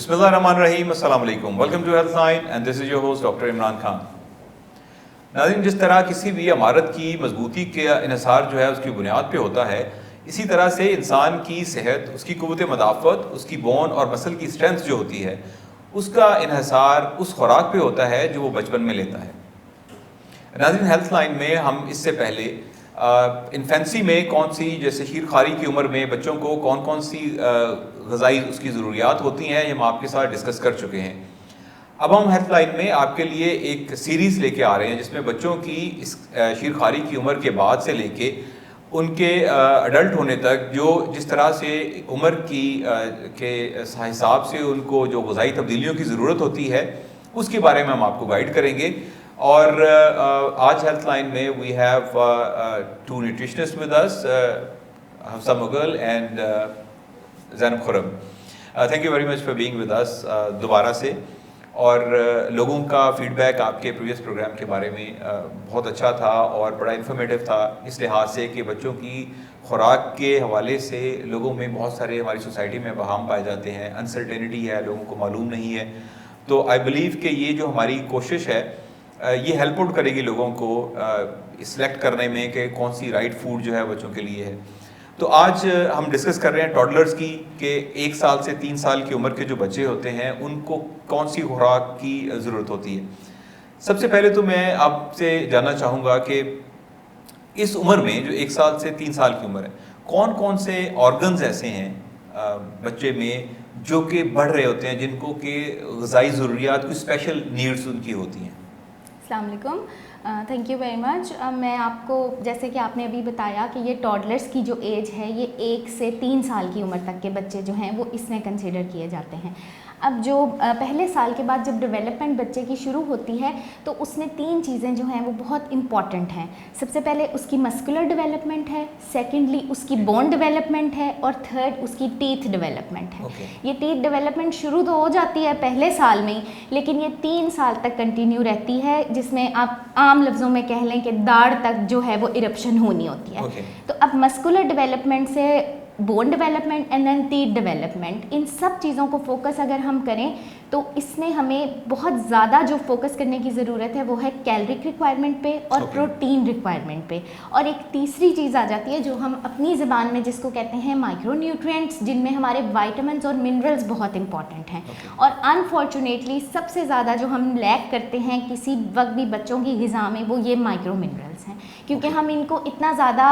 बिस्मिल्लाहिर्रहमानिर्रहीम, अस्सलाम वालेकुम, welcome to Healthline and this is your host doctor Imran Khan. नाज़रीन, जिस तरह किसी भी इमारत की मजबूती के इन्हिसार जो है उसकी बुनियाद पे होता है, इसी तरह से इंसान की सेहत, उसकी क़ुव्वत मदाफ़त, उसकी बोन और मसल की स्ट्रेंथ जो होती है उसका इन्हिसार उस खुराक पे होता है जो वो बचपन में लेता है। नाज़रीन, हेल्थलाइन में हम इससे पहले इन्फेंसी में कौन सी, जैसे शीर खारी की उम्र में बच्चों को कौन कौन सी ग़िज़ाई उसकी ज़रूरियात होती हैं, ये हम आपके साथ डिस्कस कर चुके हैं। अब हम हेल्थलाइन में आपके लिए एक सीरीज़ लेके आ रहे हैं जिसमें बच्चों की इस शीर खारी की उम्र के बाद से लेके उनके अडल्ट होने तक जो जिस तरह से उम्र की के हिसाब से उनको जो ग़िज़ाई तब्दीलियों की ज़रूरत होती है उसके बारे में हम आपको गाइड करेंगे। और आज हेल्थलाइन में we have two nutritionist with us, Hafsa Mughal and Zainab Khurram. Thank you very much for being with us दोबारा से। और लोगों का फीडबैक आपके प्रीवियस प्रोग्राम के बारे में बहुत अच्छा था और बड़ा इन्फॉर्मेटिव था, इस लिहाज से कि बच्चों की खुराक के हवाले से लोगों में बहुत सारे हमारी सोसाइटी में वहम पाए जाते हैं, अनसर्टेनिटी है, लोगों को मालूम नहीं है। तो आई बिलीव कि ये जो हमारी कोशिश है ये हेल्प आउट करेगी लोगों को सिलेक्ट करने में कि कौन सी राइट फूड जो है बच्चों के लिए है। तो आज हम डिस्कस कर रहे हैं टॉडलर्स की, कि 1 साल से 3 साल की उम्र के जो बच्चे होते हैं उनको कौन सी खुराक की ज़रूरत होती है। सबसे पहले तो मैं आपसे जानना चाहूँगा कि इस उम्र में जो 1 साल से 3 साल की उम्र है, कौन कौन से ऑर्गन्स ऐसे हैं बच्चे में जो कि बढ़ रहे होते हैं, जिनको कि ग़िज़ाई ज़रूरियात, कुछ स्पेशल नीड्स उनकी होती हैं। अस्सलाम वालेकुम, थैंक यू वेरी मच। मैं आपको, जैसे कि आपने अभी बताया कि ये टॉडलर्स की जो एज है ये 1 से 3 साल की उम्र तक के बच्चे जो हैं वो इसमें कंसिडर किए जाते हैं। अब जो पहले साल के बाद जब डेवलपमेंट बच्चे की शुरू होती है तो उसमें 3 चीज़ें जो हैं वो बहुत इम्पॉर्टेंट हैं। सबसे पहले उसकी मस्कुलर डेवलपमेंट है, सेकेंडली उसकी बोन डेवलपमेंट है और थर्ड उसकी टीथ डेवलपमेंट है। ये टीथ डेवलपमेंट शुरू तो हो जाती है पहले साल में ही, लेकिन ये 3 साल तक कंटिन्यू रहती है, जिसमें आप आम लफ्ज़ों में कह लें कि दाढ़ तक जो है वो इरप्शन होनी होती है। तो अब मस्कुलर डेवलपमेंट से bone development and then teeth development, इन सब चीज़ों को फोकस अगर हम करें तो इसमें हमें बहुत ज़्यादा जो फोकस करने की ज़रूरत है वो है कैलोरिक रिक्वायरमेंट पे और प्रोटीन रिक्वायरमेंट पे। और एक तीसरी चीज़ आ जाती है जो हम अपनी ज़बान में जिसको कहते हैं माइक्रो न्यूट्रिएंट्स, जिनमें हमारे वाइटामिन्स और मिनरल्स बहुत इंपॉर्टेंट हैं। और अनफॉर्चुनेटली सबसे ज़्यादा जो हम लैक करते हैं किसी वक्त भी बच्चों की ग़िज़ा में वो ये माइक्रो मिनरल्स हैं, क्योंकि हम इनको इतना ज़्यादा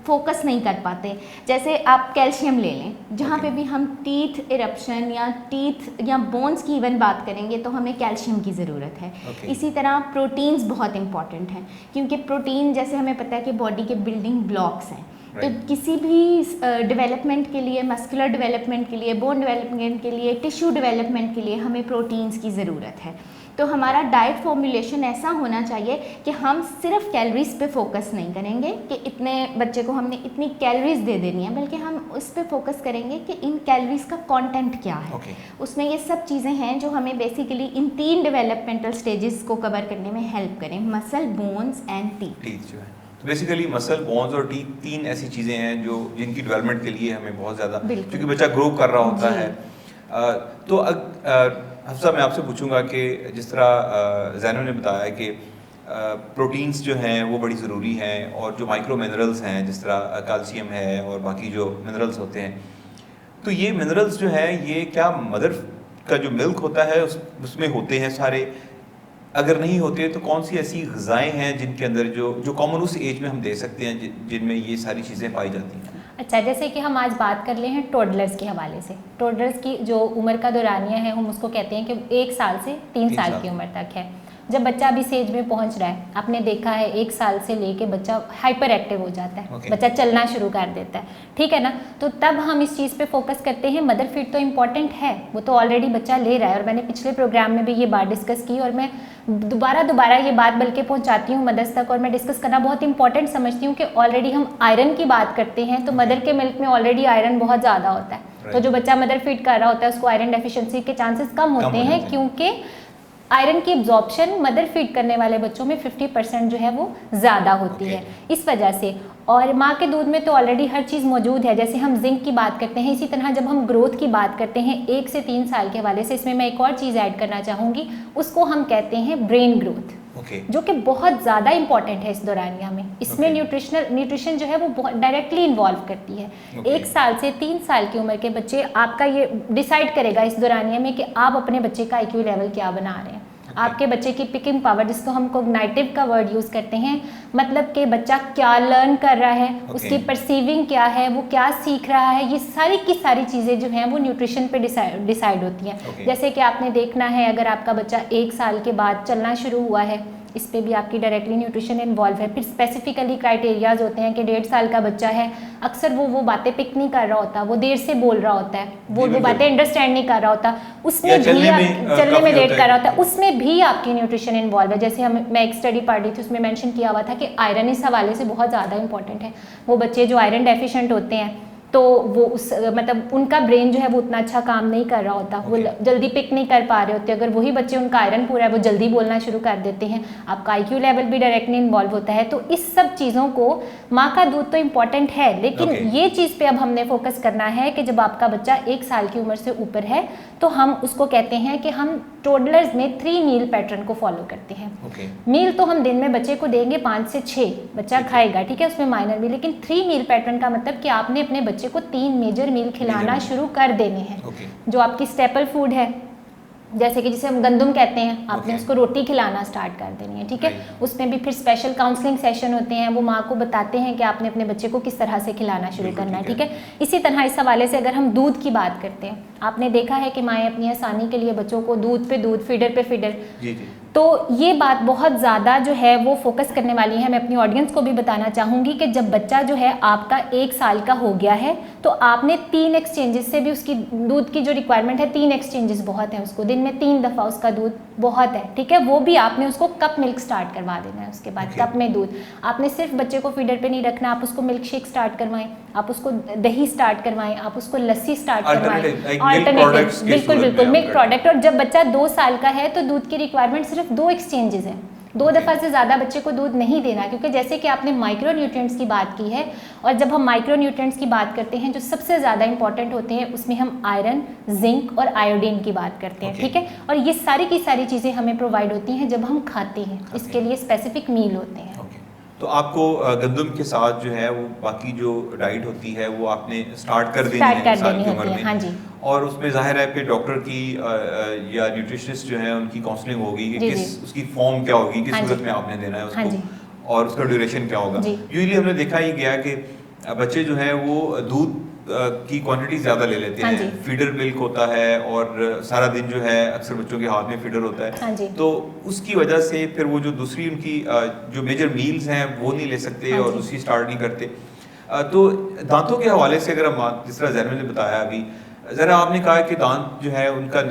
फोकस नहीं कर पाते। जैसे आप कैल्शियम ले लें, जहाँ पे भी हम टीथ इरप्शन या टीथ या बोन्स की इवन बात करेंगे तो हमें कैल्शियम की ज़रूरत है। इसी तरह प्रोटीन्स बहुत इंपॉर्टेंट हैं, क्योंकि प्रोटीन जैसे हमें पता है कि बॉडी के बिल्डिंग ब्लॉक्स हैं। तो किसी भी डेवलपमेंट के लिए, मस्कुलर डेवलपमेंट के लिए, बोन डेवलपमेंट के लिए, टिश्यू डेवलपमेंट के लिए हमें प्रोटीन्स की ज़रूरत है। तो हमारा डाइट फॉर्मुलेशन ऐसा होना चाहिए कि हम सिर्फ कैलोरीज पे फोकस नहीं करेंगे कि इतने बच्चे को हमने इतनी कैलोरीज दे देनी है, बल्कि हम उस पे फोकस करेंगे कि इन कैलोरीज का कंटेंट क्या है। उसमें ये सब चीज़ें हैं जो हमें बेसिकली इन 3 डेवलपमेंटल स्टेजेस को कवर करने में हेल्प करें, मसल, बोन्स एंड टीथ जो है। तो बेसिकली मसल, बोन्स और टीथ 3 ऐसी चीज़ें हैं जो जिनकी डेवलपमेंट के लिए हमें बहुत ज़्यादा, क्योंकि बच्चा ग्रो कर रहा होता है। तो हफ्सा, मैं आपसे पूछूंगा कि जिस तरह ज़ैनो ने बताया कि प्रोटीन्स जो हैं वो बड़ी ज़रूरी हैं, और जो माइक्रो मिनरल्स हैं जिस तरह कैल्शियम है और बाकी जो मिनरल्स होते हैं, तो ये मिनरल्स जो हैं ये क्या मदर का जो मिल्क होता है उसमें होते हैं सारे? अगर नहीं होते तो कौन सी ऐसी ग़िज़ाएँ हैं जिनके अंदर जो कॉमन उस एज में हम दे सकते हैं जिनमें ये सारी चीज़ें पाई जाती हैं? अच्छा, जैसे कि हम आज बात कर रहे हैं टोडलर्स के हवाले से। टोडलर्स की जो उम्र का दौरानिया है हम उसको कहते हैं कि 1 साल से 3 साल की उम्र तक है। जब बच्चा अभी स्टेज में पहुंच रहा है, आपने देखा है 1 साल से लेके बच्चा हाइपर एक्टिव हो जाता है, बच्चा चलना शुरू कर देता है, ठीक है ना। तो तब हम इस चीज़ पे फोकस करते हैं। मदर फीड तो इम्पॉर्टेंट है, वो तो ऑलरेडी बच्चा ले रहा है, और मैंने पिछले प्रोग्राम में भी ये बात डिस्कस की, और मैं दोबारा ये बात बल्कि पहुँचाती हूँ मदर्स तक, और मैं डिस्कस करना बहुत इंपॉर्टेंट समझती हूँ कि ऑलरेडी हम आयरन की बात करते हैं तो मदर के मिल्क में ऑलरेडी आयरन बहुत ज़्यादा होता है। तो जो बच्चा मदर फीड कर रहा होता है उसको आयरन डेफिशिएंसी के चांसेस कम होते हैं, क्योंकि आयरन की एब्जॉर्प्शन मदर फीड करने वाले बच्चों में 50% जो है वो ज़्यादा होती है। इस वजह से और माँ के दूध में तो ऑलरेडी हर चीज़ मौजूद है। जैसे हम जिंक की बात करते हैं, इसी तरह जब हम ग्रोथ की बात करते हैं 1 से 3 साल के हवाले से, इसमें मैं एक और चीज़ ऐड करना चाहूँगी, उसको हम कहते हैं ब्रेन ग्रोथ, जो कि बहुत ज़्यादा इंपॉर्टेंट है इस दौरानिया में। इसमें न्यूट्रिशन जो है वो बहुत डायरेक्टली इन्वॉल्व करती है। 1 साल से 3 साल की उम्र के बच्चे, आपका ये डिसाइड करेगा इस दौरानिया में कि आप अपने बच्चे का IQ लेवल क्या बना रहे हैं। आपके बच्चे की पिकिंग पावर, जिसको हम कोग्निटिव का वर्ड यूज़ करते हैं, मतलब कि बच्चा क्या लर्न कर रहा है, उसकी परसीविंग क्या है, वो क्या सीख रहा है, ये सारी की सारी चीज़ें जो हैं वो न्यूट्रिशन पे डिसाइड होती हैं। जैसे कि आपने देखना है, अगर आपका बच्चा 1 साल के बाद चलना शुरू हुआ है, इस पे भी आपकी डायरेक्टली न्यूट्रिशन इन्वॉल्व है। फिर स्पेसिफिकली क्राइटेरियाज होते हैं कि 1.5 साल का बच्चा है, अक्सर वो बातें पिक नहीं कर रहा होता, वो देर से बोल रहा होता है, वो बातें अंडरस्टैंड नहीं कर रहा होता, उसमें भी चलने में लेट कर रहा होता है, उसमें भी आपकी न्यूट्रिशन इन्वॉल्व है। जैसे मैं एक स्टडी पढ़ रही थी, उसमें मेंशन किया हुआ था कि आयरन इस हवाले से बहुत ज़्यादा इंपॉर्टेंट है। वो बच्चे जो आयरन डेफिशिएंट होते हैं, तो वो मतलब उनका ब्रेन जो है वो उतना अच्छा काम नहीं कर रहा होता, वो जल्दी पिक नहीं कर पा रहे होते। अगर वही बच्चे, उनका आयरन पूरा है, वो जल्दी बोलना शुरू कर देते हैं, आपका IQ लेवल भी डायरेक्टली इन्वॉल्व होता है। तो इस सब चीज़ों को, माँ का दूध तो इम्पॉर्टेंट है, लेकिन ये चीज़ पे अब हमने फोकस करना है कि जब आपका बच्चा 1 साल की उम्र से ऊपर है, तो हम उसको कहते हैं कि हम टोडलर्स में 3 मील पैटर्न को फॉलो करते हैं। मील तो हम दिन में बच्चे को देंगे 5 से 6 बच्चा खाएगा, ठीक है, उसमें माइनर भी, लेकिन 3 मील पैटर्न का मतलब कि आपने अपने बच्चे को 3 मेजर मील खिलाना शुरू कर देने हैं। जो आपकी स्टेपल फूड है, जैसे कि जिसे हम गंदम कहते हैं, आपने उसको रोटी खिलाना स्टार्ट कर देनी है, ठीक है। उसमें भी फिर स्पेशल काउंसलिंग सेशन होते हैं, वो माँ को बताते हैं कि आपने अपने बच्चे को किस तरह से खिलाना शुरू करना है, ठीक है। इसी तरह इस हवाले से अगर हम दूध की बात करते हैं, आपने देखा है कि माएँ अपनी आसानी के लिए बच्चों को दूध पे दूध, फीडर पे फीडर, तो ये बात बहुत ज़्यादा जो है वो फोकस करने वाली है। मैं अपनी ऑडियंस को भी बताना चाहूँगी कि जब बच्चा जो है आपका 1 साल का हो गया है, तो आपने 3 एक्सचेंजेस से भी, उसकी दूध की जो रिक्वायरमेंट है 3 एक्सचेंजेस बहुत है उसको, दिन में 3 दफ़ा उसका दूध बहुत है, ठीक है। वो भी आपने उसको कप मिल्क स्टार्ट करवा देना है, उसके बाद कप में दूध। आपने सिर्फ बच्चे को फीडर पे नहीं रखना, आप उसको मिल्क शेक स्टार्ट करवाएं, आप उसको दही स्टार्ट करवाएं, आप उसको लस्सी स्टार्ट करवाएं, ऑल्टरनेटिव, बिल्कुल बिल्कुल मिल्क प्रोडक्ट। और जब बच्चा 2 साल का है तो दूध की रिक्वायरमेंट सिर्फ 2 एक्सचेंजेस हैं, 2 दफ़ा से ज़्यादा बच्चे को दूध नहीं देना, क्योंकि जैसे कि आपने माइक्रो न्यूट्रिएंट्स की बात की है, और जब हम माइक्रो न्यूट्रिएंट्स की बात करते हैं जो सबसे ज़्यादा इंपॉर्टेंट होते हैं, उसमें हम आयरन, जिंक और आयोडीन की बात करते हैं, ठीक है। और ये सारी की सारी चीज़ें हमें प्रोवाइड होती हैं जब हम खाते हैं, इसके लिए स्पेसिफिक मील होते हैं। तो आपको गंदम के साथ जो है वो बाकी जो डाइट होती है वो आपने स्टार्ट कर देनी है 1 साल की उम्र में, हाँ जी। और उसमें जाहिर है कि डॉक्टर की या न्यूट्रिशनिस्ट जो है उनकी काउंसलिंग होगी कि किस उसकी फॉर्म क्या होगी, किस सूरत में आपने देना है उसको, और उसका ड्यूरेशन क्या होगा। यूजुअली हमने देखा ही गया कि बच्चे जो है वो दूध की क्वांटिटी ज़्यादा ले लेते हैं, फीडर मिल्क होता है, और सारा दिन जो है अक्सर बच्चों के हाथ में फीडर होता है, तो उसकी वजह से फिर वो जो दूसरी उनकी जो मेजर मील्स हैं वो नहीं ले सकते और दूसरी स्टार्ट नहीं करते। तो दांतों के हवाले से अगर हम, जिस तरह जैनब ने बताया अभी, ज़रा आपने कहा कि दांत जो है उनका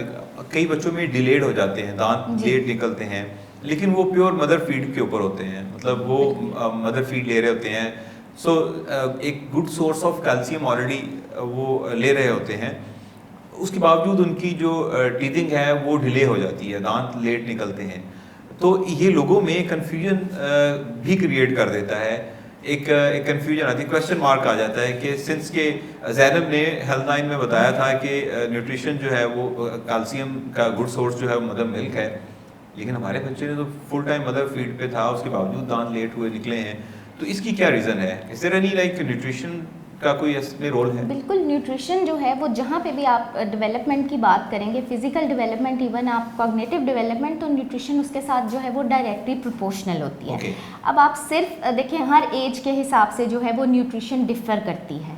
कई बच्चों में डिलेड हो जाते हैं, दांत लेट निकलते हैं, लेकिन वो प्योर मदर फीड के ऊपर होते हैं, मतलब वो मदर फीड ले रहे होते हैं, सो एक good source of calcium already वो ले रहे होते हैं, उसके बावजूद उनकी जो टीथिंग है वो डिले हो जाती है, दांत लेट निकलते हैं। तो ये लोगों में कन्फ्यूजन भी क्रिएट कर देता है, एक कन्फ्यूजन आती है, क्वेश्चन मार्क आ जाता है कि सिंस के जैनब ने हेल्थ लाइन में बताया था कि न्यूट्रिशन जो है वो कैल्शियम का गुड सोर्स जो है वो मदर मिल्क है, लेकिन हमारे बच्चे ने तो फुल टाइम मदर फीड पे था, उसके बावजूद दांत लेट हुए निकले हैं, तो इसकी क्या रीज़न है? Is there any like nutrition का कोई इसमें रोल है? बिल्कुल, न्यूट्रिशन जो है वो जहाँ पे भी आप डेवलपमेंट की बात करेंगे, फिजिकल डेवलपमेंट, इवन आप कॉग्निटिव डेवलपमेंट, तो न्यूट्रिशन उसके साथ जो है वो डायरेक्टली प्रोपोर्शनल होती है। अब आप सिर्फ देखिए, हर एज के हिसाब से जो है वो न्यूट्रिशन डिफ़र करती है।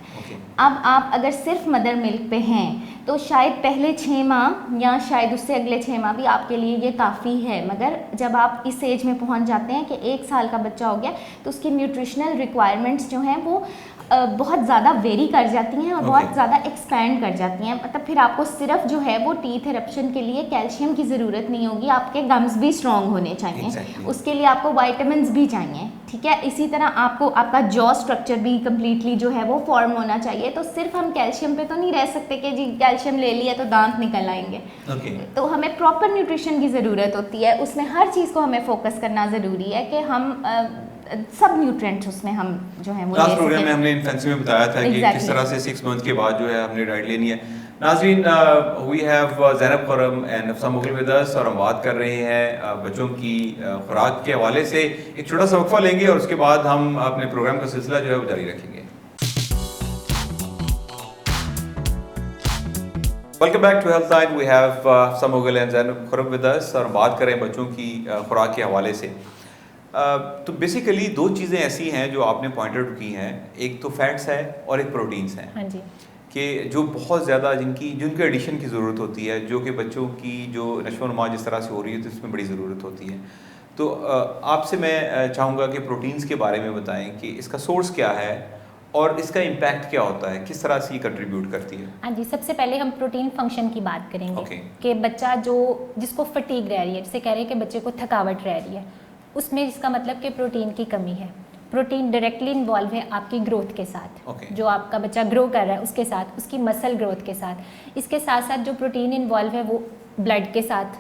अब आप अगर सिर्फ मदर मिल्क पे हैं तो शायद पहले 6 माह या शायद उससे अगले 6 माह भी आपके लिए ये काफ़ी है, मगर जब आप इस एज में पहुंच जाते हैं कि 1 साल का बच्चा हो गया, तो उसकी न्यूट्रिशनल रिक्वायरमेंट्स जो हैं वो बहुत ज़्यादा वेरी कर जाती हैं और बहुत ज़्यादा एक्सपैंड कर जाती हैं। मतलब फिर आपको सिर्फ जो है वो टीथ इरप्शन के लिए कैल्शियम की ज़रूरत नहीं होगी, आपके गम्स भी स्ट्रॉन्ग होने चाहिए, उसके लिए आपको वाइटामिन्स भी चाहिए, ठीक है। इसी तरह आपको आपका जॉ स्ट्रक्चर भी कम्प्लीटली जो है वो फॉर्म होना चाहिए। तो सिर्फ हम कैल्शियम पे तो नहीं रह सकते कि जी कैल्शियम ले लिया तो दांत निकल आएंगे। तो हमें प्रॉपर न्यूट्रिशन की ज़रूरत होती है, उसमें हर चीज़ को हमें फोकस करना ज़रूरी है कि हम सब न्यूट्रिएंट्स उसमें हम जो है वो ले लास्ट सकें। प्रोग्राम में हमने इन्फेंसी में बताया था कि किस Exactly. तरह से 6 मंथ के बाद जो है हमने डाइट लेनी है। नाज़रीन, we have Zainab Khurram and Hafsa Mughal with us, और हम बात कर रहे हैं बच्चों की खुराक के हवाले से। एक छोटा सा वक्फा लेंगे और उसके बाद हम अपने प्रोग्राम का सिलसिला जो है वो जारी रखेंगे। Welcome back to Health Line. We have Hafsa Mughal and Zainab Khurram with us, और हम बात कर रहे हैं बच्चों की खुराक के हवाले से। तो बेसिकली दो चीज़ें ऐसी हैं जो आपने पॉइंट आउट की हैं, एक तो फैट्स है और एक प्रोटीन्स हैं। हाँ जी। कि जो बहुत ज़्यादा जिनके एडिशन की ज़रूरत होती है, जो कि बच्चों की जो नशो-नुमा जिस तरह से हो रही है तो इसमें बड़ी ज़रूरत होती है। तो आपसे मैं चाहूँगा कि प्रोटीन्स के बारे में बताएं कि इसका सोर्स क्या है और इसका इम्पैक्ट क्या होता है, किस तरह से ये कंट्रीब्यूट करती है। हाँ जी, सबसे पहले हम प्रोटीन फंक्शन की बात करेंगे। Okay. कि बच्चा जिसको फटीग रह रही है, जिसे कह रहे हैं कि बच्चे को थकावट रह रही है, उसमें इसका मतलब कि प्रोटीन की कमी है। प्रोटीन डायरेक्टली इन्वॉल्व है आपकी ग्रोथ के साथ। Okay. जो आपका बच्चा ग्रो कर रहा है उसके साथ, उसकी मसल ग्रोथ के साथ। इसके साथ साथ जो प्रोटीन इन्वॉल्व है वो ब्लड के साथ,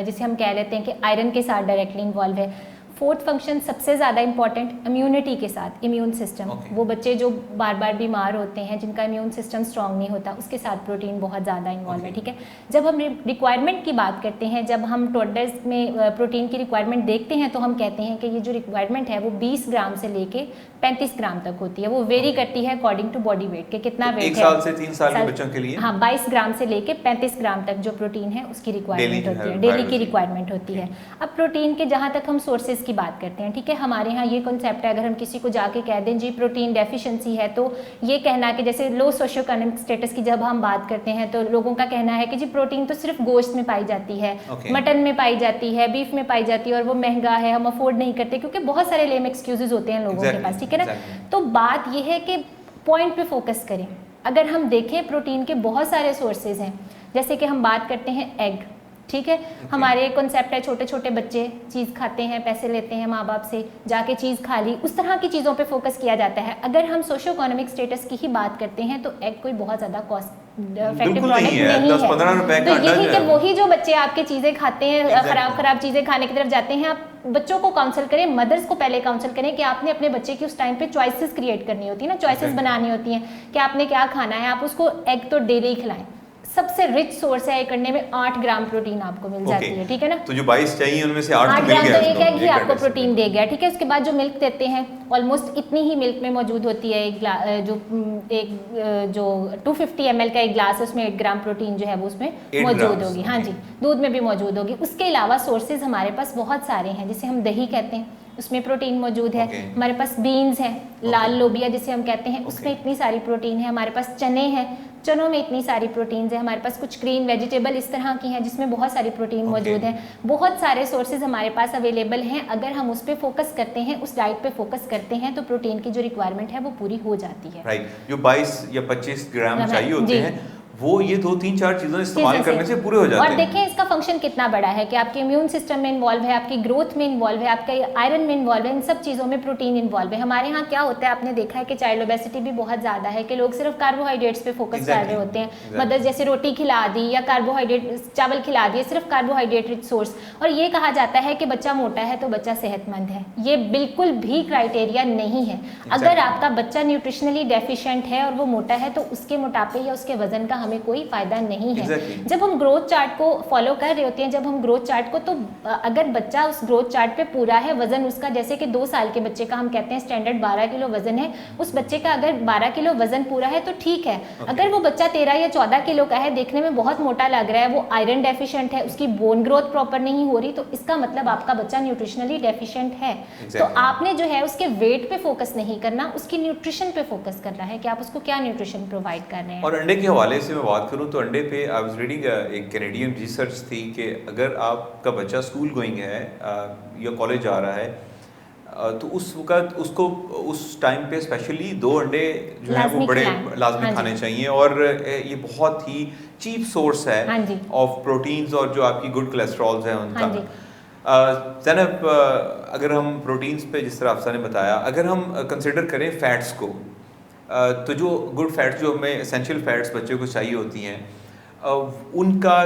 जिसे हम कह लेते हैं कि आयरन के साथ डायरेक्टली इन्वॉल्व है। फोर्थ फंक्शन सबसे ज़्यादा इंपॉर्टेंट इम्यूनिटी के साथ, इम्यून सिस्टम। Okay. वो बच्चे जो बार बार बीमार होते हैं, जिनका इम्यून सिस्टम स्ट्रांग नहीं होता, उसके साथ प्रोटीन बहुत ज़्यादा इन्वॉल्व है। Okay. ठीक है, जब हम रिक्वायरमेंट की बात करते हैं, जब हम टोडलर्स में प्रोटीन की रिक्वायरमेंट देखते हैं तो हम कहते हैं कि ये जो रिक्वायरमेंट है वो 20 ग्राम से लेके 35 ग्राम तक होती है। वो वेरी करती है अकॉर्डिंग टू बॉडी वेट के कितना तो वेट है। 1 साल से 3 साल के बच्चों के लिए हाँ, 22 ग्राम से लेके 35 ग्राम तक जो प्रोटीन है उसकी रिक्वायरमेंट होती है, डेली की रिक्वायरमेंट होती है। अब प्रोटीन के जहाँ तक हम सोर्सेज की बात करते हैं, ठीक है, हमारे यहाँ ये कॉन्सेप्ट है, अगर हम किसी को जाके कह दें जी प्रोटीन डेफिशिएंसी है, तो ये कहना कि जैसे लो सोशो इकोनॉमिक स्टेटस की जब हम बात करते हैं तो लोगों का कहना है कि जी प्रोटीन तो सिर्फ गोश्त में पाई जाती है, मटन में पाई जाती है, बीफ में पाई जाती है, और वो महंगा है, हम अफोर्ड नहीं करते, क्योंकि बहुत सारे लेम एक्सक्यूजेज होते हैं लोगों के पास। ठीक है ना, तो बात ये है कि पॉइंट पे फोकस करें। अगर हम देखें प्रोटीन के बहुत सारे सोर्सेज हैं, जैसे कि हम बात करते हैं एग। ठीक है, हमारे कॉन्सेप्ट है छोटे छोटे बच्चे चीज़ खाते हैं, पैसे लेते हैं माँ बाप से, जाके चीज़ खा ली, उस तरह की चीज़ों पे फोकस किया जाता है। अगर हम सोशो इकोनॉमिक स्टेटस की ही बात करते हैं तो एग कोई बहुत ज़्यादा कॉस्ट इफेक्टिव प्रोडक्ट नहीं है। 10-15 रुपए का तो यही कि वही जो बच्चे आपके चीज़ें खाते हैं, खराब चीज़ें खाने की तरफ जाते हैं, आप बच्चों को काउंसिल करें, मदर्स को पहले काउंसिल करें कि आपने अपने बच्चे की उस टाइम पे चॉइसेस क्रिएट करनी होती है ना, चॉइसेस बनानी होती हैं कि आपने क्या खाना है। आप उसको एग तो डेली ही खिलाएं। सबसे रिच सोर्स है, करने में 8 ग्राम प्रोटीन आपको मिल जाती है। ठीक है ना, तो जो 22 चाहिए उनमें से 8 ग्राम तो एक एग ही आपको प्रोटीन दे गया। ठीक है, उसके बाद जो मिल्क देते हैं ऑलमोस्ट इतनी ही मिल्क में मौजूद होती है। जो 250 ml का एक ग्लास है उसमें 8 ग्राम प्रोटीन जो है वो उसमें मौजूद होगी। हाँ जी, दूध में भी मौजूद होगी। उसके अलावा सोर्सेज हमारे पास बहुत सारे हैं, जिसे हम दही कहते हैं, उसमें प्रोटीन मौजूद है। हमारे पास बीन्स हैं, लाल लोबिया जिसे हम कहते हैं, उसमें इतनी सारी प्रोटीन है। हमारे पास चने हैं, चनों में इतनी सारी प्रोटीन्स है। हमारे पास कुछ ग्रीन वेजिटेबल इस तरह की हैं जिसमें बहुत सारी प्रोटीन मौजूद हैं। बहुत सारे सोर्सेज हमारे पास अवेलेबल हैं। अगर हम उस पर फोकस करते हैं, उस डाइट पे फोकस करते हैं, तो प्रोटीन की जो रिक्वायरमेंट है वो पूरी हो जाती है। राइट, जो 22 या 25 ग्राम चाहिए होते हैं वो ये 2-3-4 चीज़ें इस्तेमाल करने से पूरे हो जाते हैं। और देखें इसका फंक्शन कितना बड़ा है कि आपके इम्यून सिस्टम में इन्वॉल्व है, आपकी ग्रोथ में इन्वॉल्व है, आपके आयरन में इन्वॉल्व है, इन सब चीज़ों में प्रोटीन इन्वॉल्व है। हमारे यहाँ क्या होता है, आपने देखा है कि चाइल्ड ओबेसिटी भी बहुत ज़्यादा है, कि लोग सिर्फ कार्बोहाइड्रेट्स पे फोकस कर रहे होते हैं। मदर जैसे रोटी खिला दी या कार्बोहाइड्रेट चावल खिला दिए, सिर्फ कार्बोहाइड्रेट रिच सोर्स, और ये कहा जाता है कि बच्चा मोटा है तो बच्चा सेहतमंद है। ये बिल्कुल भी क्राइटेरिया नहीं है। अगर आपका बच्चा न्यूट्रिशनली डेफिशिएंट है और वो मोटा है तो उसके मोटापे या उसके वजन का हमें कोई फायदा नहीं है। जब हम ग्रोथ चार्ट को फॉलो कर रहे होते हैं, जब हम ग्रोथ चार्ट को, तो अगर बच्चा उस ग्रोथ चार्ट पे पूरा है, वजन उसका जैसे कि 2 साल के बच्चे का हम कहते हैं स्टैंडर्ड 12 किलो वजन है, उस बच्चे का अगर 12 किलो वजन पूरा है तो ठीक है। अगर वो बच्चा 13 या 14 किलो का है, देखने में बहुत मोटा लग रहा है, वो आयरन डेफिशिएंट है, उसकी बोन ग्रोथ प्रॉपर नहीं हो रही, तो इसका मतलब आपका बच्चा न्यूट्रिशनली डेफिशिएंट है। तो आपने जो है उसके वेट पे फोकस नहीं करना, उसकी न्यूट्रिशन पे फोकस करना है कि आप उसको क्या न्यूट्रिशन प्रोवाइड कर रहे हैं। और अंडे के हवाले से मैं बात करूं तो अंडे पे आई वाज रीडिंग एक कैनेडियन रिसर्च थी कि अगर आपका बच्चा स्कूल गोइंग है या कॉलेज जा रहा है तो उस वक्त उसको उस टाइम पे स्पेशली 2 अंडे जो है वो बड़े लाजमी खाने चाहिए। और ये बहुत ही चीप सोर्स है ऑफ प्रोटीन्स और जो आपकी गुड कोलेस्ट्रॉल्स हैं उनका। ज़ैनब, अगर हम प्रोटीन्स पे जिस तरह अफसा ने बताया, अगर हम कंसिडर करें फैट्स को, तो जो गुड फैट्स जो हमें एसेंशियल फैट्स बच्चे को चाहिए होती हैं, उनका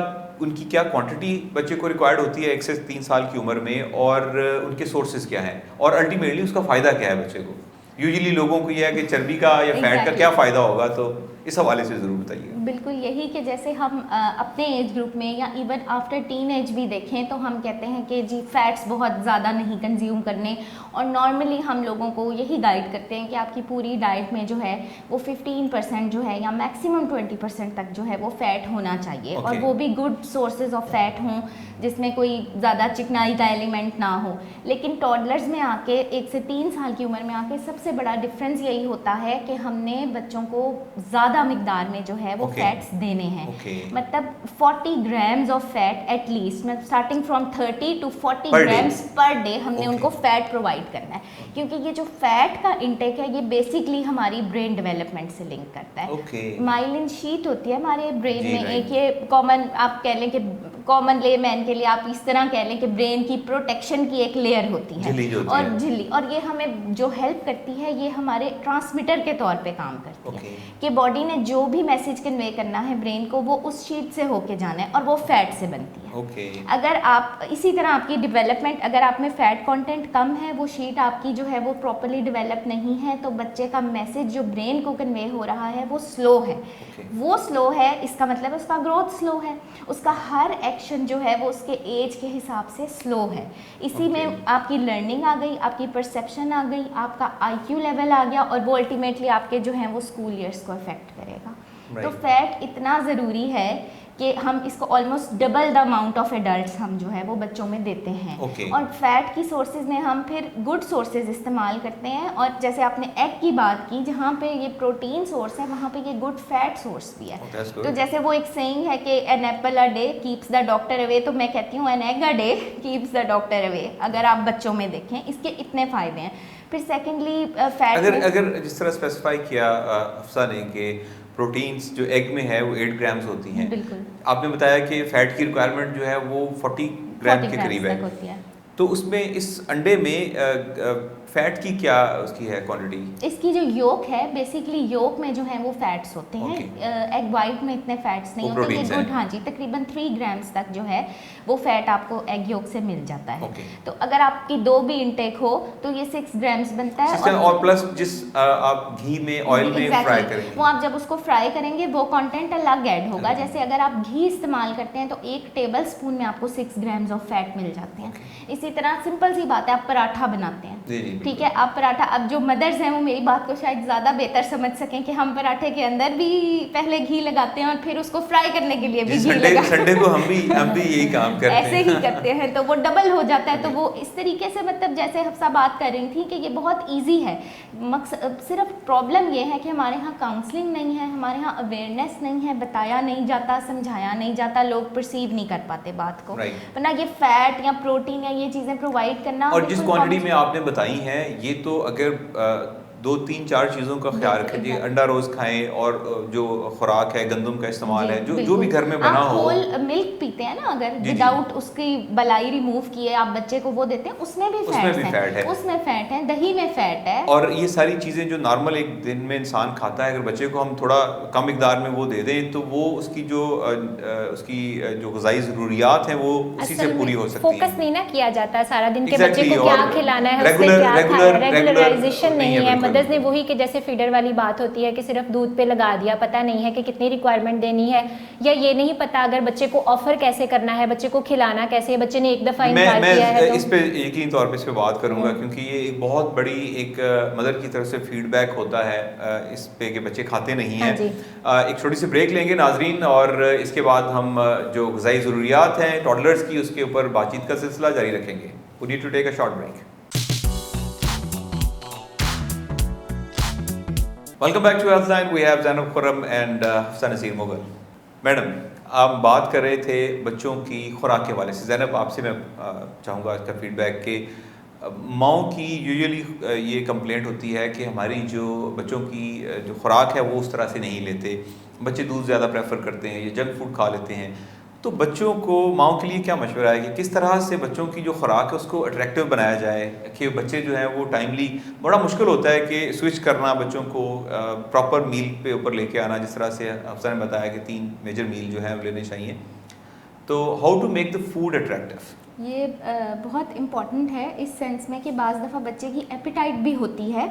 उनकी क्या क्वांटिटी बच्चे को रिक्वायर्ड होती है 1 से 3 साल की उम्र में, और उनके सोर्सेज क्या हैं, और अल्टीमेटली उसका फ़ायदा क्या है बच्चे को? यूजुअली लोगों को ये है कि चर्बी का या फैट का क्या फ़ायदा होगा, तो इस हवाले से ज़रूर बताइए। बिल्कुल यही कि जैसे हम अपने एज ग्रुप में या इवन आफ्टर टीन एज भी देखें तो हम कहते हैं कि जी फैट्स बहुत ज़्यादा नहीं कंज्यूम करने, और नॉर्मली हम लोगों को यही गाइड करते हैं कि आपकी पूरी डाइट में जो है वो 15% जो है या मैक्सिमम 20% तक जो है वो फ़ैट होना चाहिए। और वो भी गुड सोर्सेज ऑफ फैट हों, जिसमें कोई ज़्यादा चिकनाई का एलिमेंट ना हो। लेकिन टॉडलर्स में आके 1 से 3 साल की उम्र में आके सबसे बड़ा डिफरेंस यही होता है कि हमने बच्चों को ज़्यादा मिकदार में जो है वो फैट्स देने हैं। मतलब 40 ग्राम्स ऑफ फैट एटलीस्ट, मतलब starting from 30 to 40 grams per day हमने उनको फैट प्रोवाइड करना है, क्योंकि ये जो फैट का इंटेक है ये बेसिकली हमारी ब्रेन डेवलपमेंट से लिंक करता है। माइलिन शीट होती है हमारे ब्रेन में, एक ये कॉमन आप कह लें कि कॉमन लेमैन के लिए आप इस तरह कह लें कि ब्रेन की प्रोटेक्शन की एक लेयर होती है, और झिल्ली, और ये हमें जो हेल्प करती है ये हमारे ट्रांसमीटर के तौर पे काम करती है कि बॉडी ने जो भी मैसेज कन्वे करना है ब्रेन को वो उस शीट से होके जाना है, और वो फैट से बनती है। अगर आप इसी तरह आपकी डेवलपमेंट, अगर आप में फैट कंटेंट कम है, वो शीट आपकी जो है वो प्रॉपर्ली डेवलप नहीं है, तो बच्चे का मैसेज जो ब्रेन को कन्वे हो रहा है वो स्लो है। वो स्लो है, इसका मतलब उसका ग्रोथ स्लो है, उसका हर एक्शन जो है वो उसके एज के हिसाब से स्लो है। इसी में आपकी लर्निंग आ गई, आपकी परसेप्शन आ गई, आपका IQ लेवल आ गया, और वो अल्टीमेटली आपके जो हैं वो स्कूल ईयर्स को अफेक्ट करेगा। तो फैट इतना ज़रूरी है कि हम इसको almost double the amount of adults हम जो है वो बच्चों में देते हैं। और फैट की सोर्सेज में हम फिर गुड सोर्सेज इस्तेमाल करते हैं, और जैसे आपने एग की बात की जहाँ पे ये प्रोटीन सोर्स है वहाँ पे ये गुड फैट सोर्स भी है। तो जैसे वो एक सेइंग है कि an apple a day keeps the doctor away, तो मैं कहती हूँ an egg a day keeps the doctor away. अगर आप बच्चों में देखें इसके इतने फ़ायदे हैं। फिर सेकेंडली फैट, अगर जिस तरह स्पेसिफाई किया अफसा ने कि प्रोटीन्स जो एग में है वो 8 ग्राम्स होती हैं, बिल्कुल आपने बताया कि फैट की रिक्वायरमेंट जो है वो 40 ग्राम के करीब है, तो उसमें इस अंडे में फैट की क्या उसकी है क्वांटिटी? इसकी जो योक है, बेसिकली योक में जो है वो फैट्स होते हैं। एग वाइट में इतने फैट्स नहीं होते, ये गुड, हाँ जी, तकरीबन 3 ग्राम्स तक जो है वो फैट आपको एग योक से मिल जाता है। तो अगर आपकी 2 भी इंटेक हो तो ये 6 ग्राम्स बनता है। और प्लस जिस आप घी में, ऑयल में फ्राई करेंगे, वो आप जब उसको फ्राई करेंगे वो कंटेंट अलग ऐड होगा। जैसे अगर आप घी इस्तेमाल करते हैं तो 1 टेबल स्पून में आपको 6 ग्राम्स ऑफ फैट मिल जाते हैं। इसी तरह सिंपल सी बात है, आप पराठा बनाते हैं, ठीक है, आप पराठा, अब जो मदर्स हैं वो मेरी बात को शायद ज़्यादा बेहतर समझ सकें कि हम पराठे के अंदर भी पहले घी लगाते हैं और फिर उसको फ्राई करने के लिए भी घी लगाते हैं। संडे को हम भी यही काम करते हैं, ऐसे ही करते हैं, तो वो डबल हो जाता है। तो वो इस तरीके से, मतलब जैसे हफ्सा बात कर रही थी कि ये बहुत ईजी है। सिर्फ प्रॉब्लम ये है कि हमारे यहाँ काउंसलिंग नहीं है, हमारे यहाँ अवेयरनेस नहीं है, बताया नहीं जाता, समझाया नहीं जाता, लोग परसीव नहीं कर पाते बात को। वरना ये फैट या प्रोटीन या ये चीज़ें प्रोवाइड करना, और जिस क्वांटिटी में आपने बताई हैं, ये तो अगर 2-3-4 चीज़ों का ख्याल रखें, अंडा रोज़ खाएं, और जो खुराक है गंदम का इस्तेमाल है, जो भी घर में बना हो। होल मिल्क पीते हैं ना, अगर विदाउट उसकी बलाई रिमूव किए आप बच्चे को वो देते हैं, उसमें भी फैट है, उसमें फैट है, दही में फैट है। और ये सारी चीज़ें जो नॉर्मल एक दिन में इंसान खाता है, अगर बच्चे को हम थोड़ा कम मिकदार में वो दे दें तो वो उसकी जो ग़िज़ाई ज़रूरियात हैं वो उसी से पूरी हो सकती है। फोकस नहीं ना किया जाता सारा दिन के बच्चे को क्या खिलाना है, उससे क्या खाना है, रेगुलराइजेशन नहीं है। मदर्स ने वही कि जैसे फीडर वाली बात होती है कि सिर्फ दूध पे लगा दिया, पता नहीं है कि कितनी रिक्वायरमेंट देनी है, या ये नहीं पता अगर बच्चे को ऑफर कैसे करना है, बच्चे को खिलाना कैसे है। बच्चे ने एक दफ़ा इनकार किया है तो इस पे यकीनी तौर पे इस पे बात करूंगा, क्योंकि ये एक बहुत बड़ी एक मदर की तरफ से फीडबैक होता है इस पे कि बच्चे खाते नहीं हैं। एक छोटी सी ब्रेक लेंगे नाजरीन, और इसके बाद हम जो ग़िज़ाई ज़रूरियात हैं टॉडलर्स की, उसके ऊपर बातचीत का सिलसिला जारी रखेंगे। We need to take a short break. Welcome back to Healthline. We have Zainab Khurram and Hafsa Naseer Mughal. Madam, आप बात कर रहे थे बच्चों की खुराक के हवाले से। ज़ैनब, आपसे मैं चाहूँगा इसका फीडबैक कि माओं की यूजुअली ये कंप्लेंट होती है कि हमारी जो बच्चों की जो खुराक है वो उस तरह से नहीं लेते, बच्चे दूध ज़्यादा प्रेफर करते हैं, ये जंक फूड खा लेते हैं। तो बच्चों को, माओं के लिए क्या मशवरा है कि किस तरह से बच्चों की जो खुराक है उसको अट्रैक्टिव बनाया जाए कि बच्चे जो हैं वो टाइमली, बड़ा मुश्किल होता है कि स्विच करना बच्चों को प्रॉपर मील पे ऊपर लेके आना, जिस तरह से अफसर ने बताया कि 3 मेजर मील जो है लेने चाहिए। तो how to make the food attractive? ये बहुत इम्पॉर्टेंट है इस सेंस में कि बाज़ दफ़ा बच्चे की एपिटाइट भी होती है,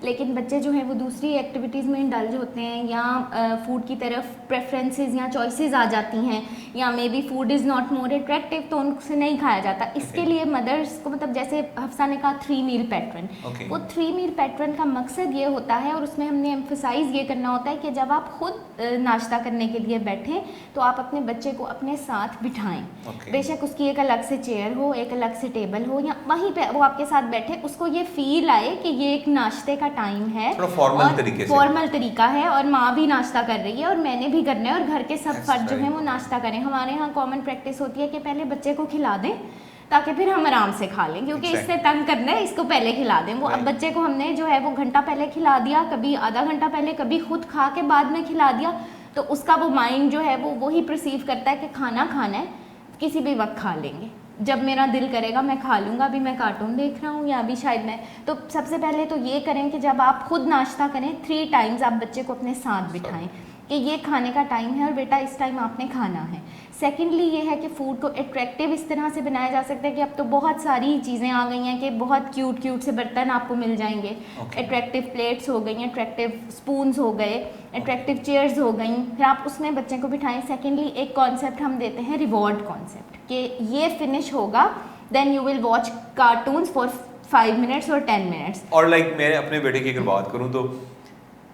लेकिन बच्चे जो हैं वो दूसरी एक्टिविटीज़ में इंडल्ज होते हैं, या फूड की तरफ प्रेफरेंसेस या चॉइसेस आ जाती हैं, या may be food is not more attractive, तो उनसे नहीं खाया जाता। इसके लिए मदर्स को, मतलब जैसे हफ्सा ने कहा 3 मील पैटर्न, वो 3 मील पैटर्न का मकसद ये होता है, और उसमें हमने एम्फसाइज़ ये करना होता है कि जब आप खुद नाश्ता करने के लिए बैठें तो आप अपने बच्चे को अपने साथ बिठाएं। बेशक उसकी एक अलग से चेयर हो, एक अलग से टेबल हो, या वहीं पे वो आपके साथ बैठे, उसको ये फील आए कि ये एक नाश्ते का टाइम है, फॉर्मल तरीका है, और माँ भी नाश्ता कर रही है और मैंने भी करना है, और घर के सब फर्द जो हैं वो नाश्ता करें। हमारे यहाँ कॉमन प्रैक्टिस होती है कि पहले बच्चे को खिला दें ताकि फिर हम आराम से खा लें, क्योंकि इससे तंग करना है, इसको पहले खिला दें। वो अब बच्चे को हमने जो है वो घंटा पहले खिला दिया, कभी आधा घंटा पहले, कभी खुद खा के बाद में खिला दिया, तो उसका वो माइंड जो है वो वही परसीव करता है कि खाना खाना है, किसी भी वक्त खा लेंगे, जब मेरा दिल करेगा मैं खा लूँगा, अभी मैं कार्टून देख रहा हूँ या अभी शायद मैं। तो सबसे पहले तो ये करें कि जब आप खुद नाश्ता करें 3 टाइम्स आप बच्चे को अपने साथ बिठाएं कि ये खाने का टाइम है और बेटा इस टाइम आपने खाना है। सेकेंडली ये है कि फ़ूड को अट्रैक्टिव इस तरह से बनाया जा सकता है कि अब तो बहुत सारी चीज़ें आ गई हैं कि बहुत क्यूट से बर्तन आपको मिल जाएंगे, अट्रैक्टिव प्लेट्स हो गई, अट्रैक्टिव स्पून्स हो गए, अट्रैक्टिव चेयर्स हो गई, फिर आप उसमें बच्चे को बिठाएं। सेकेंडली एक कॉन्सेप्ट हम देते हैं रिवॉर्ड कॉन्सेप्ट, कि ये फिनिश होगा then you will watch cartoons for 5 minutes और 10 मिनट्स। और मैं अपने बेटे की अगर बात करूँ तो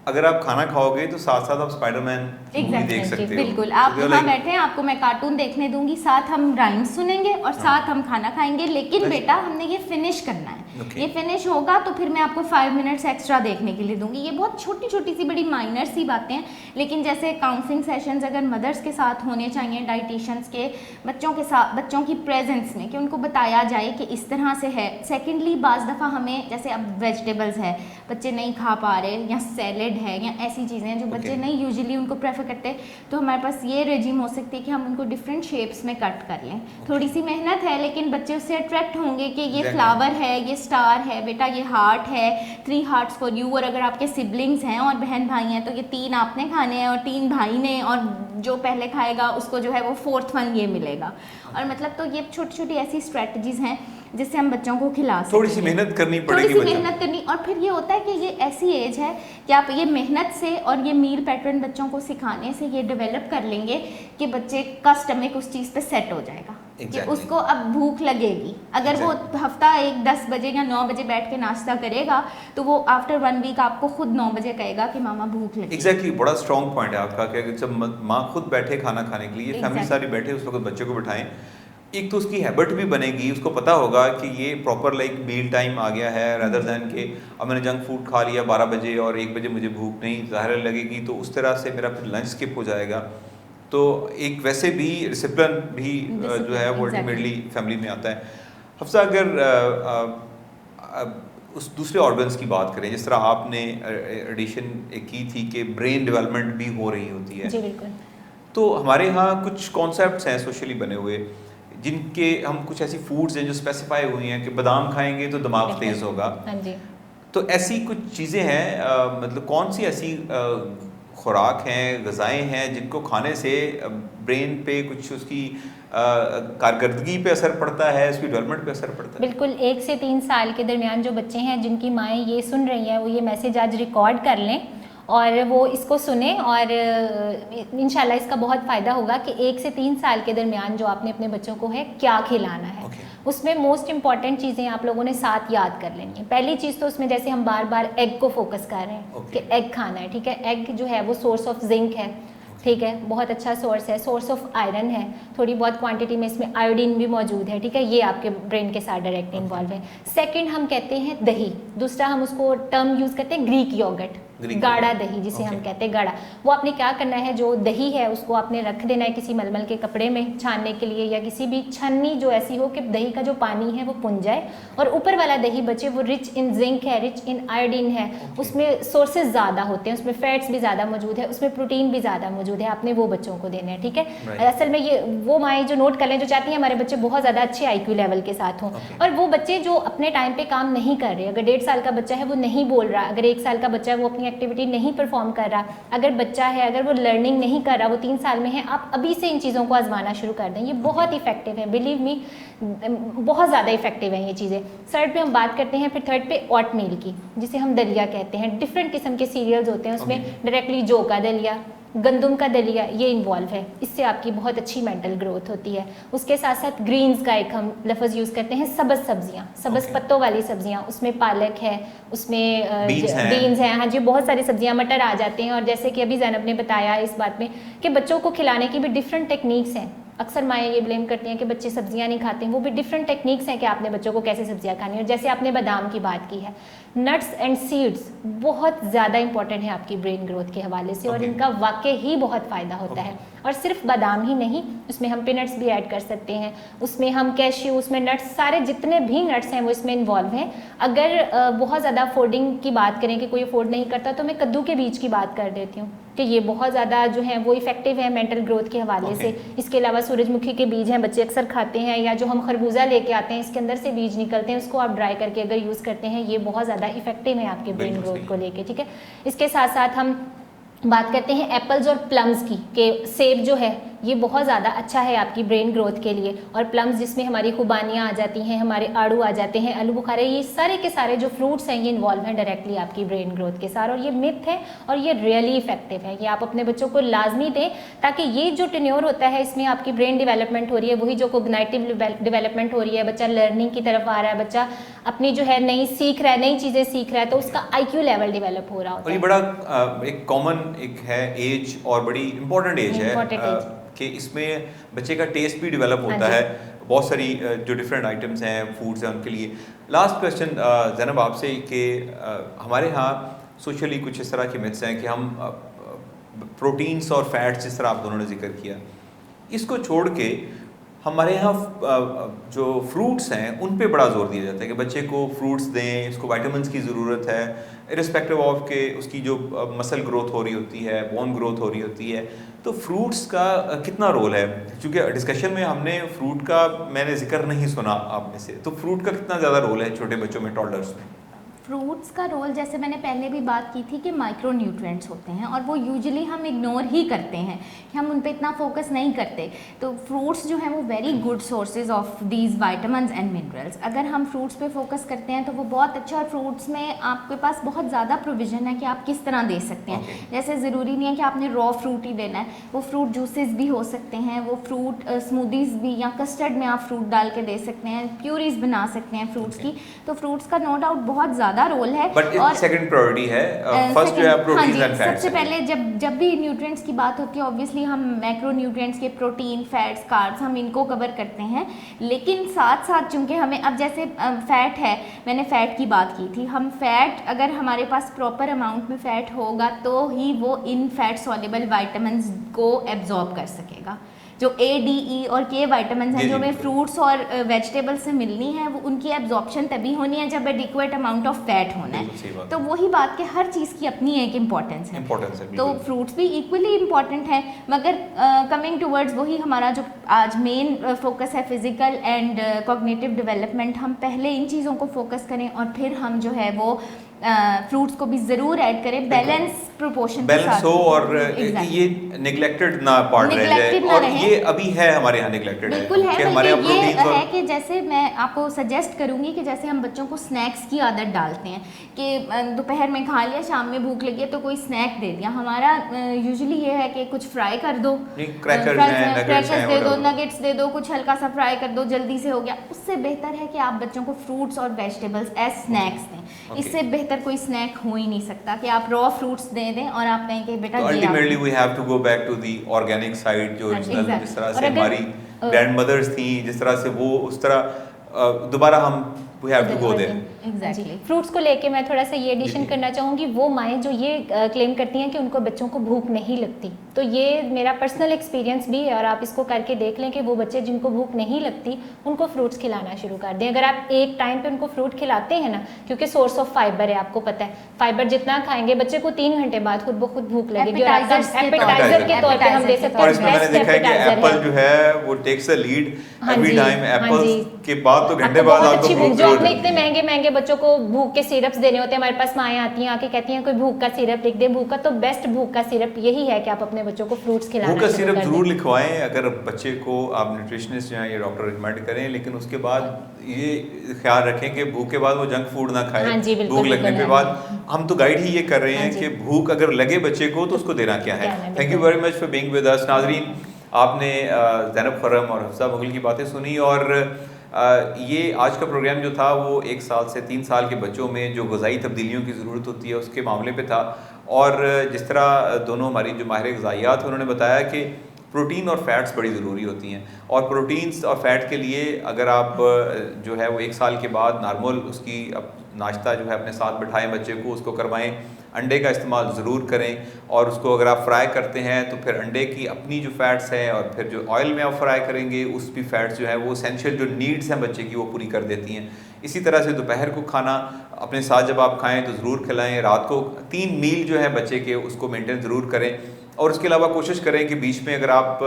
अगर आप खाना खाओगे तो साथ साथ आप स्पाइडरमैन मूवी देख सकते हो। बिल्कुल, आप यहाँ बैठे हैं, आपको मैं कार्टून देखने दूंगी, साथ हम राइम्स सुनेंगे और साथ हम खाना खाएंगे, लेकिन बेटा हमने ये फिनिश करना है। ये फिनिश होगा तो फिर मैं आपको 5 मिनट्स एक्स्ट्रा देखने के लिए दूंगी। ये बहुत छोटी छोटी सी बड़ी माइनर सी बातें हैं, लेकिन जैसे काउंसलिंग सेशंस अगर मदर्स के साथ होने चाहिए, डाइटिशियंस के, बच्चों के साथ, बच्चों की प्रेजेंस में, कि उनको बताया जाए कि इस तरह से है। सेकेंडली बाज़ दफ़ा हमें, जैसे अब वेजिटेबल्स है बच्चे नहीं खा पा रहे, या सैलेड है, या ऐसी चीज़ें हैं जो बच्चे नहीं यूजुअली उनको प्रेफर करते, तो हमारे पास ये रेजिम हो सकती है कि हम उनको डिफरेंट शेप्स में कट कर लें। थोड़ी सी मेहनत है, लेकिन बच्चे उससे अट्रैक्ट होंगे कि ये फ्लावर है, ये स्टार है, बेटा ये हार्ट है, 3 हार्ट्स फॉर यू, और अगर आपके सिबलिंग्स हैं और बहन भाई हैं तो ये 3 आपने खाने हैं और 3 भाई ने, और जो पहले खाएगा उसको जो है वो 4th वन ये मिलेगा। और मतलब तो ये छोटी छोटी ऐसी स्ट्रेटजीज हैं जिससे हम बच्चों को खिला सकते हैं। थोड़ी सी मेहनत करनी पड़ेगी, थोड़ी सी मेहनत करनी, और फिर ये होता है कि ये ऐसी एज है कि आप ये मेहनत से और ये मील पैटर्न बच्चों को सिखाने से ये डेवलप कर लेंगे कि बच्चे का स्टमक उस चीज़ पे सेट हो जाएगा कि उसको अब भूख लगेगी। अगर वो हफ्ता 10 बजे या 9 बजे बैठ के नाश्ता करेगा तो वो आफ्टर 1 वीक आपको खुद 9 बजे कहेगा कि मामा भूख लगी। एग्जैक्टली, बड़ा स्ट्रॉन्ग पॉइंट है आपका कि जब माँ खुद बैठे खाना खाने के लिए, फैमिली सारी बैठे, उस वक्त बच्चे को बिठाएं, एक तो उसकी हैबिट भी बनेगी, उसको पता होगा कि ये प्रॉपर मील टाइम आ गया है, रदर दैन कि अब मैंने जंक फूड खा लिया 12 बजे और 1 बजे मुझे भूख नहीं ज़ाहिर लगेगी, तो उस तरह से मेरा फिर लंच स्किप हो जाएगा। तो एक वैसे भी डिसिप्लिन भी जो है वो अल्टीमेटली फैमिली में आता है। हफ्सा, अगर उस दूसरे ऑर्गन्स की बात करें, जिस तरह आपने एडिशन की थी कि ब्रेन डेवलपमेंट भी हो रही होती है, जी बिल्कुल, तो हमारे यहाँ कुछ कॉन्सेप्ट्स हैं सोशली बने हुए, जिनके हम कुछ ऐसी फूड्स हैं जो स्पेसिफाई हुई हैं कि बादाम खाएंगे तो दिमाग तेज होगा। हाँ जी। तो ऐसी कुछ चीज़ें हैं, मतलब कौन सी ऐसी खुराक हैं, ग़िज़ाएँ हैं जिनको खाने से ब्रेन पे कुछ उसकी कारकर्दगी पे असर पड़ता है, उसकी डेवलपमेंट पे असर पड़ता है? बिल्कुल, 1 से 3 साल के दरमियान जो बच्चे हैं जिनकी माएँ ये सुन रही हैं, वो ये मैसेज आज रिकॉर्ड कर लें और वो इसको सुने, और इंशाल्लाह इसका बहुत फ़ायदा होगा कि 1 से 3 साल के दरमियान जो आपने अपने बच्चों को है क्या खिलाना है। उसमें मोस्ट इंपॉर्टेंट चीज़ें आप लोगों ने साथ याद कर लेनी है। पहली चीज़ तो उसमें जैसे हम बार बार एग को फोकस कर रहे हैं कि एग खाना है, ठीक है। एग जो है वो सोर्स ऑफ जिंक है, ठीक है, बहुत अच्छा सोर्स है, सोर्स ऑफ आयरन है, थोड़ी बहुत क्वांटिटी में इसमें आयोडीन भी मौजूद है, ठीक है। ये आपके ब्रेन के साथ डायरेक्ट इन्वॉल्व है। सेकंड हम कहते हैं दही, दूसरा हम उसको टर्म यूज़ करते हैं ग्रीक योगर्ट, गाढ़ा दही जिसे हम कहते हैं गाढ़ा। वो आपने क्या करना है, जो दही है उसको आपने रख देना है किसी मलमल के कपड़े में छानने के लिए, या किसी भी छन्नी जो ऐसी हो कि दही का जो पानी है वो पुंज जाए और ऊपर वाला दही बचे। वो रिच इन जिंक है, रिच इन आयोडीन है, उसमें सोर्सेज ज़्यादा होते हैं, उसमें फैट्स भी ज़्यादा मौजूद है, उसमें प्रोटीन भी ज़्यादा मौजूद है। आपने वो बच्चों को देना है, ठीक है। असल में ये वो माएँ जो नोट कर लें, जो चाहती हैं हमारे बच्चे बहुत ज़्यादा अच्छे IQ लेवल के साथ हों, और वो बच्चे जो अपने टाइम पे काम नहीं कर रहे, अगर 1.5 साल का बच्चा है वो नहीं बोल रहा, अगर 1 साल का बच्चा है वो अपनी एक्टिविटी नहीं परफॉर्म कर रहा, अगर बच्चा है, अगर वो लर्निंग नहीं कर रहा, वो 3 साल में है, आप अभी से इन चीज़ों को आजमाना शुरू कर दें। ये बहुत इफेक्टिव है, बिलीव मी, बहुत ज़्यादा इफेक्टिव है ये चीज़ें। थर्ड पे हम बात करते हैं, फिर थर्ड पे ऑट मील की, जिसे हम दलिया कहते हैं। डिफरेंट किस्म के सीरियल्स होते हैं, उसमें डायरेक्टली जौ का दलिया, गंदम का दलिया, ये इन्वॉल्व है। इससे आपकी बहुत अच्छी मेंटल ग्रोथ होती है। उसके साथ साथ ग्रीन्स का एक हम लफ्ज़ यूज़ करते हैं, सबज़ सब्जियाँ, सबज़ पत्तों वाली सब्जियाँ, उसमें पालक है, उसमें बीन्स हैं, हाँ जी, बहुत सारी सब्जियाँ, मटर आ जाते हैं। और जैसे कि अभी ज़ैनब ने बताया इस बात में कि बच्चों को खिलाने की भी डिफरेंट टेक्निक्स हैं। अक्सर माएँ ये ब्लेम करती हैं कि बच्चे सब्जियां नहीं खाते हैं, वो भी डिफरेंट टेक्निक्स हैं कि आपने बच्चों को कैसे सब्जियां खानी है। और जैसे आपने बादाम की बात की है, नट्स एंड सीड्स बहुत ज़्यादा इंपॉर्टेंट है आपकी ब्रेन ग्रोथ के हवाले से, और इनका वाकई ही बहुत फ़ायदा होता है। और सिर्फ बादाम ही नहीं, उसमें हम पीनट्स भी ऐड कर सकते हैं, उसमें हम कैश्यू, उसमें नट्स, सारे जितने भी नट्स हैं वो इसमें इन्वॉल्व हैं। अगर बहुत ज़्यादा अफोर्डिंग की बात करें कि कोई अफोर्ड नहीं करता, तो मैं कद्दू के बीज की बात कर देती हूँ कि ये बहुत ज़्यादा जो है वो इफेक्टिव है मेंटल ग्रोथ के हवाले से। इसके अलावा सूरजमुखी के बीज हैं, बच्चे अक्सर खाते हैं, या जो हम खरबूजा लेके आते हैं इसके अंदर से बीज निकलते हैं, उसको आप ड्राई करके अगर यूज़ करते हैं, ये बहुत ज़्यादा इफेक्टिव है आपके ब्रेन ग्रोथ को लेके, ठीक है। इसके साथ साथ हम बात करते हैं एप्पल्स और प्लम्स की, कि सेब जो है ये बहुत ज़्यादा अच्छा है आपकी ब्रेन ग्रोथ के लिए, और प्लम्स जिसमें हमारी खुबानियाँ आ जाती हैं, हमारे आड़ू आ जाते हैं, आलू बुखारे, ये सारे के सारे जो फ्रूट्स हैं ये इन्वॉल्व हैं डायरेक्टली आपकी ब्रेन ग्रोथ के साथ। और ये मिथ है और ये रियली इफेक्टिव है कि आप अपने बच्चों को लाजमी दें, ताकि ये जो टेन्योर होता है इसमें आपकी ब्रेन डेवलपमेंट हो रही है, वही जो कोग्निटिव डेवलपमेंट हो रही है, बच्चा लर्निंग की तरफ आ रहा है, बच्चा अपनी जो है नई सीख रहा है, नई चीज़ें सीख रहा है, तो उसका IQ लेवल डेवलप हो रहा होता है। और ये बड़ा एक कॉमन एक है एज और बड़ी इंपॉर्टेंट एज है कि इसमें बच्चे का टेस्ट भी डेवलप होता है। बहुत सारी जो डिफरेंट आइटम्स हैं, फूड्स हैं, उनके लिए। लास्ट क्वेश्चन ज़ैनब आपसे कि हमारे यहाँ सोशली कुछ इस तरह के मिथ्स हैं कि हम प्रोटीन्स और फैट्स, जिस तरह आप दोनों ने जिक्र किया, इसको छोड़ के हमारे यहाँ जो फ्रूट्स हैं उन पे बड़ा जोर दिया जाता है कि बच्चे को फ्रूट्स दें, इसको विटामिन्स की ज़रूरत है, इरिस्पेक्टिव ऑफ के उसकी जो मसल ग्रोथ हो रही होती है, बोन ग्रोथ हो रही होती है। तो फ्रूट्स का कितना रोल है? क्योंकि डिस्कशन में हमने फ्रूट का मैंने जिक्र नहीं सुना आप में से, तो फ्रूट का कितना ज़्यादा रोल है छोटे बच्चों में, टॉडलर्स में? फ्रूट्स का रोल, जैसे मैंने पहले भी बात की थी कि माइक्रो न्यूट्रिएंट्स होते हैं और वो यूजुअली हम इग्नोर ही करते हैं, कि हम उन पे इतना फोकस नहीं करते। तो फ्रूट्स जो हैं वो very good sources of these vitamins and minerals. अगर हम फ्रूट्स पे फोकस करते हैं तो वो बहुत अच्छा, और फ्रूट्स में आपके पास बहुत ज़्यादा प्रोविज़न है कि आप किस तरह दे सकते हैं। जैसे ज़रूरी नहीं है कि आपने रॉ फ्रूट ही देना है, वो फ्रूट जूसेस भी हो सकते हैं, वो फ्रूट स्मूदीज़ भी, या कस्टर्ड में आप फ्रूट डाल के दे सकते हैं, प्यूरीज बना सकते हैं फ्रूट्स की। तो फ्रूट्स का नो डाउट बहुत ज़्यादा रोल है। और सेकंड प्रायोरिटी है, फर्स्ट जो है प्रोटीन एंड फैट्स। सबसे पहले जब भी न्यूट्रिएंट्स की बात होती है, ऑब्वियसली हम मैक्रो न्यूट्रिएंट्स के प्रोटीन, फैट्स, कार्ब्स, हम इनको कवर करते हैं। लेकिन साथ साथ चूंकि हमें अब जैसे फैट है, मैंने फैट की बात की थी, हम फैट अगर हमारे पास प्रॉपर अमाउंट में फैट होगा तो ही वो इन फैट सॉल्युबल विटामिन्स को एब्जॉर्ब कर सकेगा। जो A, D, E और K विटामिन्स हैं जो हमें फ्रूट्स और वेजिटेबल से मिलनी है, वो उनकी एब्जॉर्प्शन तभी होनी है जब एडिक्वेट अमाउंट ऑफ फैट होना है। तो वही बात कि हर चीज़ की अपनी एक इम्पोर्टेंस है। तो फ्रूट्स भी इक्वली इम्पॉर्टेंट है, मगर कमिंग टूवर्ड्स वही हमारा जो आज मेन फोकस है, फिजिकल एंड कॉग्निटिव डेवलपमेंट, हम पहले इन चीज़ों को फोकस करें और फिर हम जो है वो फ्रूट्स को भी ज़रूर ऐड करें, बैलेंस प्रोपोर्शन के साथ हो, और ये नेग्लेक्टेड ना पार्ट रह जाए। और ये अभी है हमारे यहाँ नेग्लेक्टेड बिल्कुल है। बल्कि ये है कि जैसे मैं आपको सजेस्ट करूंगी कि जैसे हम बच्चों को स्नैक्स की आदत डालते हैं कि दोपहर में खा लिया, शाम में भूख लगी तो कोई स्नैक दे दिया। हमारा यूजुअली ये है कि कुछ फ्राई कर दो, क्रैकर्स दे दो, नगेट्स दे दो, कुछ हल्का सा फ्राई कर दो, जल्दी से हो गया। उससे बेहतर है कि आप बच्चों को फ्रूट्स और वेजिटेबल्स एज स्नैक्स दें। इससे बेहतर कोई स्नैक हो ही नहीं सकता कि आप रॉ फ्रूट्स दे दें और आप कहें कि बेटा ultimately we have to go back to the organic side, जो ओरिजिनल जिस तरह से हमारी ग्रैंडमदर्स थी, जिस तरह से वो उस तरह दोबारा हम we have to go there. Exactly. Fruits को लेके मैं थोड़ा सा ये एडिशन करना चाहूँगी, वो माएँ जो ये क्लेम करती हैं कि उनको बच्चों को भूख नहीं लगती, तो ये मेरा पर्सनल एक्सपीरियंस भी है और आप इसको करके देख लें कि वो बच्चे जिनको भूख नहीं लगती उनको फ्रूट्स खिलाना शुरू कर दें। अगर आप एक टाइम पे उनको फ्रूट खिलाते हैं ना, क्योंकि सोर्स ऑफ फाइबर है, आपको पता है फाइबर जितना खाएंगे बच्चे को 3 घंटे बाद खुद ब खुद भूख लगेगी, और एपेटाइजर के तौर पे हम दे सकते हैं। और इसमें मैंने देखा है कि एप्पल जो है वो takes a lead every time. Apple के बाद तो घंटे आपको बाद बहुत आपको अच्छी भूख भूख, जो जरूर आपने लगती इतने है। महंगे महंगे बच्चों को भूख के सिरप्स देने होते हैं, हमारे पास माएँ आती हैं आके कहती हैं कोई भूख का सिरप लिख दे। भूख का तो बेस्ट भूख का सिरप यही है कि आप अपने बच्चों को फ्रूट्स खिलाना भूख का शुरू सिरप कर ज़रूर दें। लिखवाएं अगर बच्चे को आप न्यूट्रिशनिस्ट या ये डॉक्टर रिकमेंड करें, लेकिन उसके बाद ये ख्याल रखें कि भूख के बाद वो जंक फूड ना खाए। हाँ जी, बिल्कुल, भूख लगने बिल्कुल, के बाद हम तो गाइड ही ये कर रहे हाँ हैं जी। कि भूख अगर लगे बच्चे को तो उसको देना क्या है। क्या है, थैंक यू बिल्कुल। Very much for being with अस। नाजरीन, आपने ज़ैनब खुर्रम और हफ्सा मुगल की बातें सुनी, और ये आज का प्रोग्राम जो था वो 1 साल से 3 साल के बच्चों में जो ग़िज़ाई तब्दीलियों की ज़रूरत होती है उसके मामले पे था। और जिस तरह दोनों हमारी जो माहिर ग़िज़ाइयात हैं उन्होंने बताया कि प्रोटीन और फैट्स बड़ी ज़रूरी होती हैं, और प्रोटीन्स और फैट के लिए अगर आप जो है वो 1 साल के बाद नॉर्मल उसकी नाश्ता जो है अपने साथ बिठाएं बच्चे को, उसको करवाएं। अंडे का इस्तेमाल ज़रूर करें, और उसको अगर आप फ्राई करते हैं तो फिर अंडे की अपनी जो फैट्स हैं और फिर जो ऑयल में आप फ्राई करेंगे उस भी फैट्स जो है वो एसेंशियल जो नीड्स हैं बच्चे की वो पूरी कर देती हैं। इसी तरह से दोपहर को खाना अपने साथ जब आप खाएं तो ज़रूर खिलाएं। रात को 3 मील जो है बच्चे के उसको मेंटेन ज़रूर करें, और उसके अलावा कोशिश करें कि बीच में अगर आप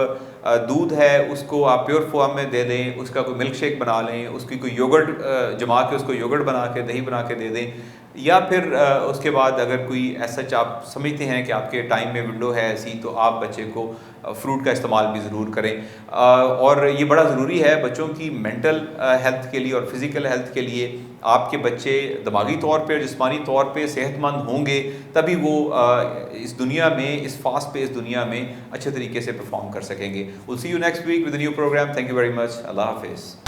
दूध है उसको आप प्योर फॉर्म में दे दें, उसका कोई मिल्क शेक बना लें, उसकी कोई योगर्ट जमा के उसको योगर्ट बना के दही बना के दे दें, या फिर उसके बाद अगर कोई ऐसा आप समझते हैं कि आपके टाइम में विंडो है ऐसी, तो आप बच्चे को फ्रूट का इस्तेमाल भी ज़रूर करें। और ये बड़ा ज़रूरी है बच्चों की मेंटल हेल्थ के लिए और फिज़िकल हेल्थ के लिए। आपके बच्चे दिमागी तौर पे, जिस्मानी तौर पे सेहतमंद होंगे तभी वो इस दुनिया में, इस फास्ट पेस दुनिया में अच्छे तरीके से परफॉर्म कर सकेंगे। Will see you next week with a new programme. Thank you very much. अल्लाह हाफिज़।